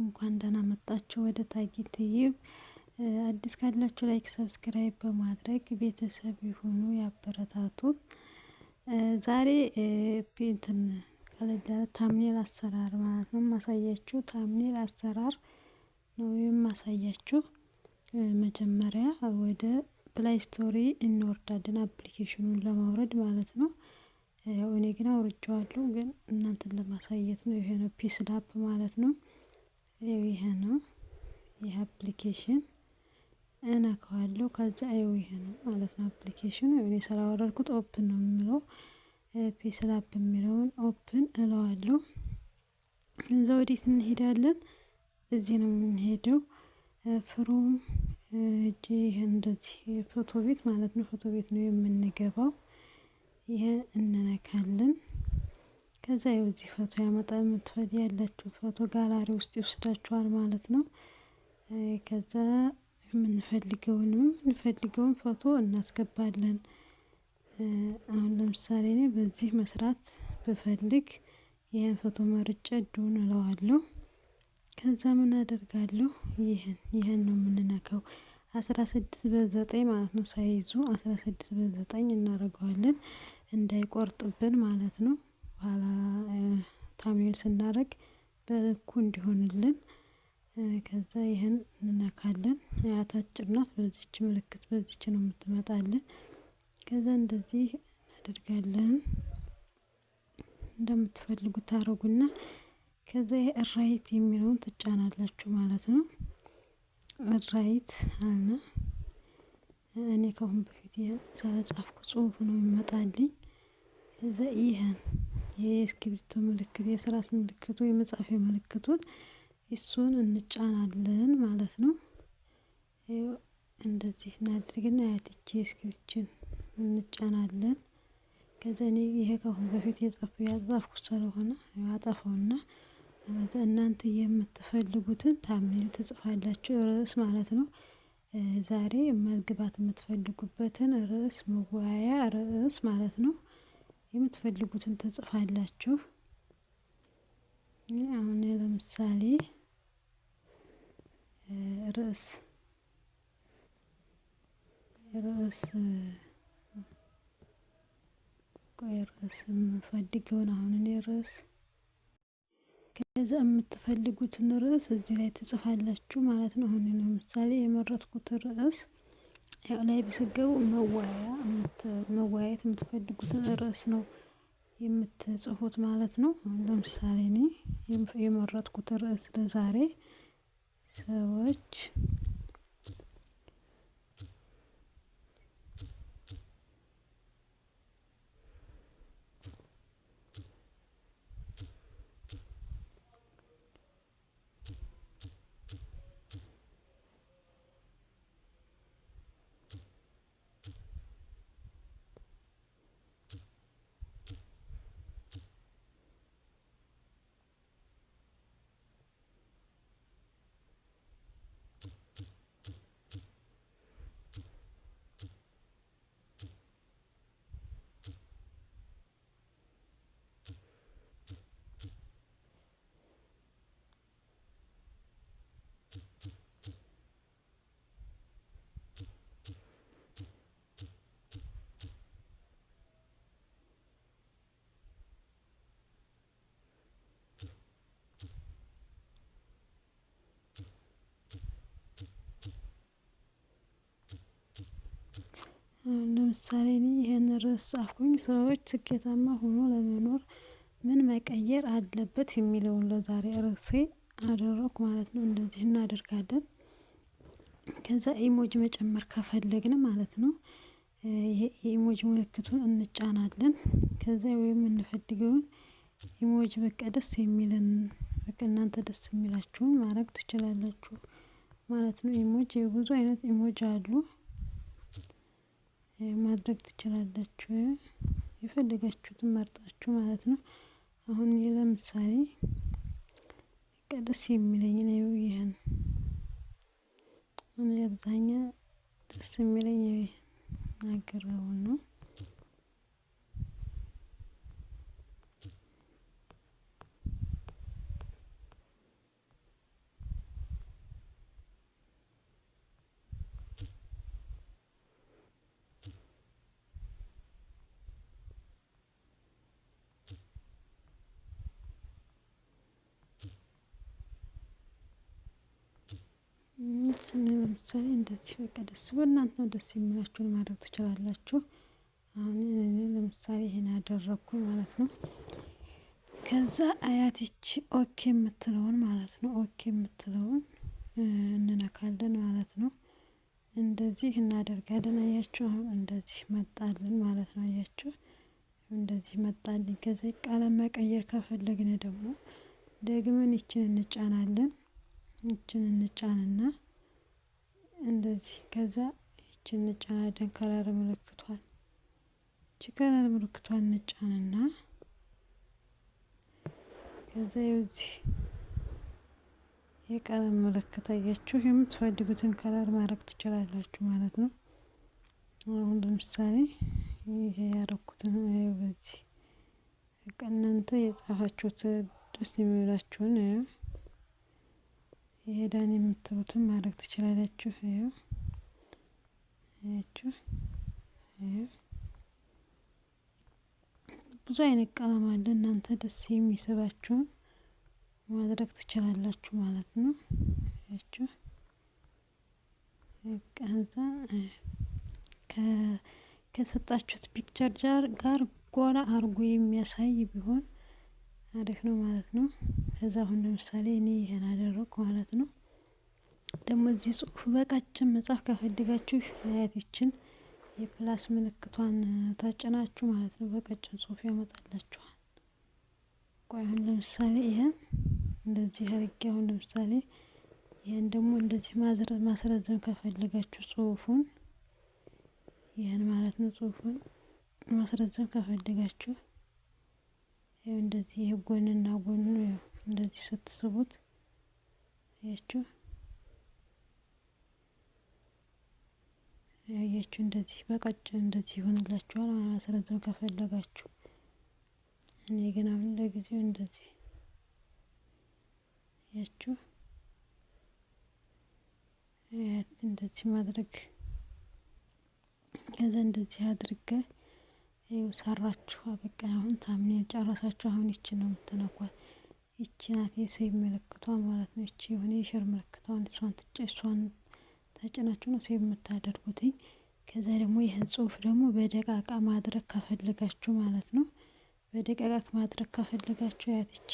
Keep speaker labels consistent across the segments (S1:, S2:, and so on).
S1: እንኳን ደህና መጣችሁ ወደ ታጊት ዩቲዩብ። አዲስ ካላችሁ ላይክ ሰብስክራይብ በማድረግ ቤተሰብ ይሁኑ ያበረታቱ። ዛሬ እንትን ቀለል ታምኔል አሰራር ማለት ነው ማሳያችሁ። ታምኔል አሰራር ነው የማሳያችሁ። መጀመሪያ ወደ ፕላይ ስቶሪ እንወርዳለን አፕሊኬሽኑን ለማውረድ ማለት ነው። ያው እኔ ግን አውርጄዋለሁ፣ ግን እናንተን ለማሳየት ነው። ይሄ ነው ፒስ ላፕ ማለት ነው። ይሄ ነው ይሄ አፕሊኬሽን እነካዋለሁ። ከዛ ይሄ ነው ማለት ነው አፕሊኬሽኑ። እኔ ስላወረድኩት ኦፕን ነው የምለው። ፒስ ላፕ የሚለውን ኦፕን እለዋለሁ። እዛ ወዴት እንሄዳለን? እዚህ ነው የምንሄደው። ፍሮም ይሄ እንደዚህ ፎቶ ቤት ማለት ነው። ፎቶ ቤት ነው የምንገባው። ይሄን እንነካለን። ከዛ እዚህ ፎቶ ያመጣል። የምትፈልጉ ያላችሁ ፎቶ ጋላሪ ውስጥ ይወስዳችኋል ማለት ነው። ከዛ የምንፈልገውን ፎቶ እናስገባለን። አሁን ለምሳሌ እኔ በዚህ መስራት ብፈልግ ይሄን ፎቶ መርጬ ዱን እለዋለሁ። ከዛ ምን አደርጋለሁ? ይሄን ነው የምንነካው። 16:9 ማለት ነው ሳይዙ 16:9 እናደርገዋለን እንዳይቆርጥብን ማለት ነው። በኋላ ታምኔል ስናደርግ በልኩ እንዲሆንልን። ከዛ ይሄን እንነካለን። አጭር ናት። በዚች ምልክት በዚች ነው የምትመጣልን። ከዛ እንደዚህ እናደርጋለን። እንደምትፈልጉት ታረጉና ከዛ ራይት የሚለውን ትጫናላችሁ ማለት ነው። ራይት አለ። እኔ ከአሁን በፊት ሳልጻፍኩ ጽሁፍ ነው የሚመጣልኝ። ከዛ ይሄን የስክሪፕቶ ምልክት፣ የስራት ምልክቱ፣ የመጻፊያ ምልክቱን እሱን እንጫናለን ማለት ነው። እንደዚህ እናድርግና ያትቼ ስክሪፕችን እንጫናለን። ከዛ እኔ ይሄ ከአሁን በፊት ያጻፍኩት ስለሆነ አጠፋውና እናንተ የምትፈልጉትን ታምኔል ትጽፋላችሁ። ርዕስ ማለት ነው። ዛሬ መግባት የምትፈልጉበትን ርዕስ፣ መወያያ ርዕስ ማለት ነው። የምትፈልጉትን ትጽፋላችሁ። አሁን ለምሳሌ ርዕስ የምፈልገውን አሁን እኔ ርዕስ ከዛ የምትፈልጉትን ርዕስ እዚህ ላይ ትጽፋላችሁ ማለት ነው። አሁን ለምሳሌ የመረጥኩት ርዕስ ያው ላይ ብትገቡ መወያየት የምትፈልጉትን ርዕስ ነው የምትጽፉት ማለት ነው። አሁን ለምሳሌ እኔ የመረጥኩት ርዕስ ለዛሬ ሰዎች ለምሳሌ እኔ ይሄን ርዕስ ጻፍኩኝ። ሰዎች ስኬታማ ሆኖ ለመኖር ምን መቀየር አለበት የሚለውን ለዛሬ ርዕሴ አደረኩ ማለት ነው። እንደዚህ እናደርጋለን። ከዛ ኢሞጂ መጨመር ከፈለግን ማለት ነው የኢሞጂ ምልክቱን እንጫናለን። ከዛ ወይም የምንፈልገውን ኢሞጂ በቃ ደስ የሚለን በቃ እናንተ ደስ የሚላችሁን ማድረግ ትችላላችሁ ማለት ነው። ኢሞጂ ብዙ አይነት ኢሞጂ አሉ። ማድረግ ትችላላችሁ የፈለጋችሁትን መርጣችሁ ማለት ነው። አሁን ለምሳሌ ደስ የሚለኝ ነው ይሄን አብዛኛው ደስ የሚለኝ ይሄን አገረውን ነው። ለምሳሌ እንደዚህ በቃ ደስ በእናንተ ነው ደስ የሚላችሁን ማድረግ ትችላላችሁ። አሁን እኔ ለምሳሌ ይሄን ያደረኩኝ ማለት ነው። ከዛ አያትች ኦኬ የምትለውን ማለት ነው ኦኬ የምትለውን እንነካለን ማለት ነው። እንደዚህ እናደርጋለን። አያችሁ አሁን እንደዚህ መጣልን ማለት ነው። አያችሁ እንደዚህ መጣልን። ከዛ ቀለም መቀየር ከፈለግን ደግሞ ደግመን ይችን እንጫናለን። ይችን እንጫንና እንደዚህ ከዛ ይችን እንጫናለን። ከለር ምልክቷን ይቺ ከለር ምልክቷን እንጫንና ከዛ እዚህ የቀለም ምልክት አያችሁ የምትፈልጉትን ከለር ማድረግ ትችላላችሁ ማለት ነው። አሁን ለምሳሌ ይሄ ያረኩትን በዚህ በቃ እናንተ የጻፋችሁት ደስ የሚላችሁን ይሄዳን የምትሉትን ማድረግ ትችላላችሁ። አያችሁ ብዙ አይነት ቀለም አለ። እናንተ ደስ የሚስባችሁን ማድረግ ትችላላችሁ ማለት ነው። አያችሁ ከዛ ከሰጣችሁት ፒክቸር ጋር ጎላ አርጎ የሚያሳይ ቢሆን አሪፍ ነው ማለት ነው። ከዛ አሁን ለምሳሌ እኔ ይሄን አደረኩ ማለት ነው። ደግሞ እዚህ ጽሁፍ በቀጭን መጻፍ ከፈልጋችሁ አያትችን የፕላስ ምልክቷን ታጭናችሁ ማለት ነው። በቀጭን ጽሁፍ ያመጣላችኋል። ቆይ አሁን ለምሳሌ ይሄን እንደዚህ አድርጌ አሁን ለምሳሌ ይሄን ደግሞ እንደዚህ ማስረዘም ከፈለጋችሁ ጽሁፉን ይሄን ማለት ነው። ጽሁፉን ማስረዘም ከፈለጋችሁ ይሄው እንደዚህ ይሄ ጎንና ጎኑ እንደዚህ ስትስቡት ያያችሁ እንደዚህ በቀጭን እንደዚህ ይሆንላችኋል። ማስረዘም ከፈለጋችሁ እኔ ግን አሁን ለጊዜው እንደዚህ ያያችሁ እንደዚህ ማድረግ ከዛ እንደዚህ አድርገ ይኸው ሰራችሁ። በቃ አሁን ታምኔል ጨረሳችሁ። አሁን ይቺ ነው የምትነኳት። ይቺ ናት የሴቭ ምልክቷ ማለት ነው። ይቺ የሆነ የሸር ምልክቷን እሷን ተጭናችሁ ነው ሴቭ የምታደርጉትኝ። ከዛ ደግሞ ይህን ጽሁፍ ደግሞ በደቃቃ ማድረግ ከፈለጋችሁ ማለት ነው። በደቃቃ ማድረግ ከፈለጋችሁ አያትች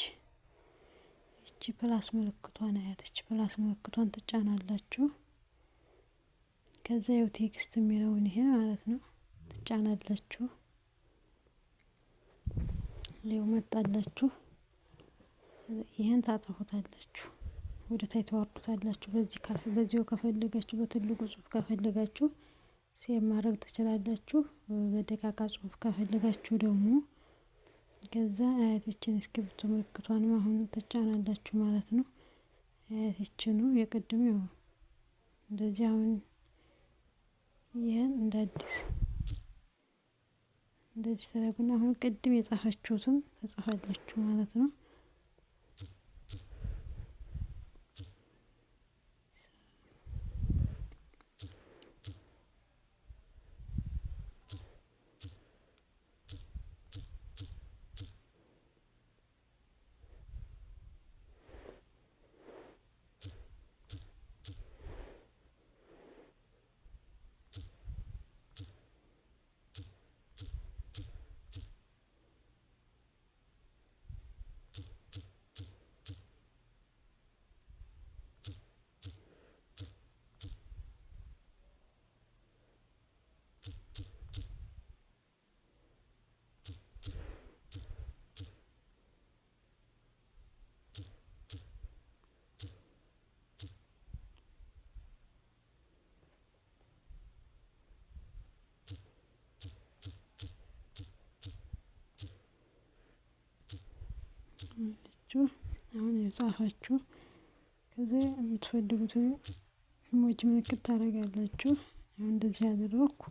S1: ይቺ ፕላስ ምልክቷን አያትች ፕላስ ምልክቷን ትጫናላችሁ። ከዛ ያው ቴክስት የሚለውን ይሄ ማለት ነው ትጫናላችሁ። ይኸው መጣላችሁ። ይሄን ታጠፉታላችሁ፣ ወደ ታይ ተዋርዱታላችሁ። በዚሁ ከፈለጋችሁ በትልቁ ጽሁፍ ከፈለጋችሁ ሴቭ ማድረግ ትችላላችሁ። በደቃቃ ጽሁፍ ከፈለጋችሁ ደግሞ ከዛ አያትችን እስክሪብቶ ምልክቷን አሁን ትጫናላችሁ ማለት ነው። አያትችኑ የቅድሙ ያው እንደዚህ አሁን ይሄን እንደ አዲስ እንደዚህ ተረጉና አሁን ቅድም የጻፋችሁትን ተጻፋላችሁ ማለት ነው። አሁን የጻፋችሁ ከዛ የምትፈልጉትን ኢሞጂ ምልክት ታደርጋላችሁ። አሁን እንደዚህ ያደረኩ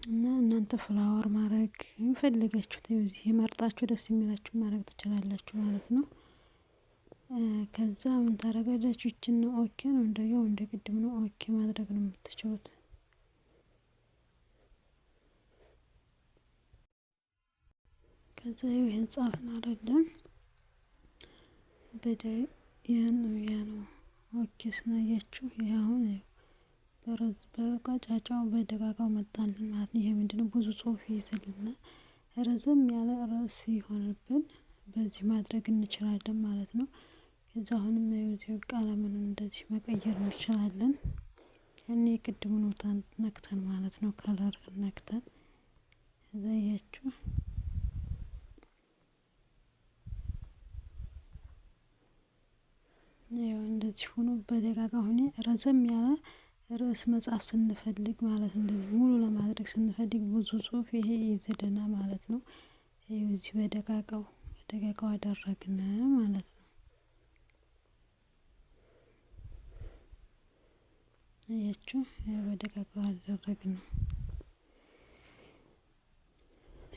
S1: እና እናንተ ፍላወር ማድረግ የፈለጋችሁት እዚህ መርጣችሁ ደስ የሚላችሁ ማድረግ ትችላላችሁ ማለት ነው። ከዛ ምን ታደርጋላችሁ? ይችን ነው ኦኬ ነው እንደው እንደ ቅድም ነው ኦኬ ማድረግ ነው የምትችሉት። ከዛ ይሄን ጻፍን አይደለም በደ ያን ነው ኦኬ ስናያችሁ ይሄ አሁን በቀጫጫው በደቃቃው መጣልን ማለት ነው። ይሄ ምንድነው ብዙ ጽሁፍ ይይዝልና ረዘም ያለ ርዕስ ሲሆንብን በዚህ ማድረግ እንችላለን ማለት ነው። ከዛ አሁንም የዩቲዩብ ቀለምን እንደዚህ መቀየር እንችላለን። እኔ የቅድሙን ቦታ ነክተን ማለት ነው ከለር ነክተን ከዛ ያያችሁ ያው እንደዚህ ሆኖ በደቃቃ ሆነ ረዘም ያለ ርዕስ መጻፍ ስንፈልግ ማለት ነው። እንደዚህ ሙሉ ለማድረግ ስንፈልግ ብዙ ጽሁፍ ይሄ ይዝልና ማለት ነው። ይኸው እዚህ በደቃቃው አደረግን ማለት ነው። አያችሁ በደቃቃው አደረግን።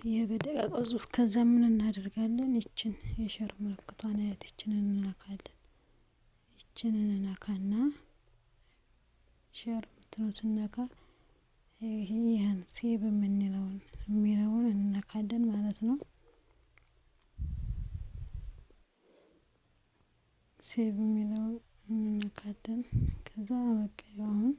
S1: ይሄ በደቃቃው ጽሁፍ ከዛ ምን እናደርጋለን? ይችን የሸር ምልክቷን አያት ይችን እንነካለን። ይችን እንነካና ሸር ምትለው ስነካ ይሄን ሴቭ የሚለውን እንነካለን ማለት ነው። ሴቭ የሚለውን እንነካለን። ከዛ በቃ አሁን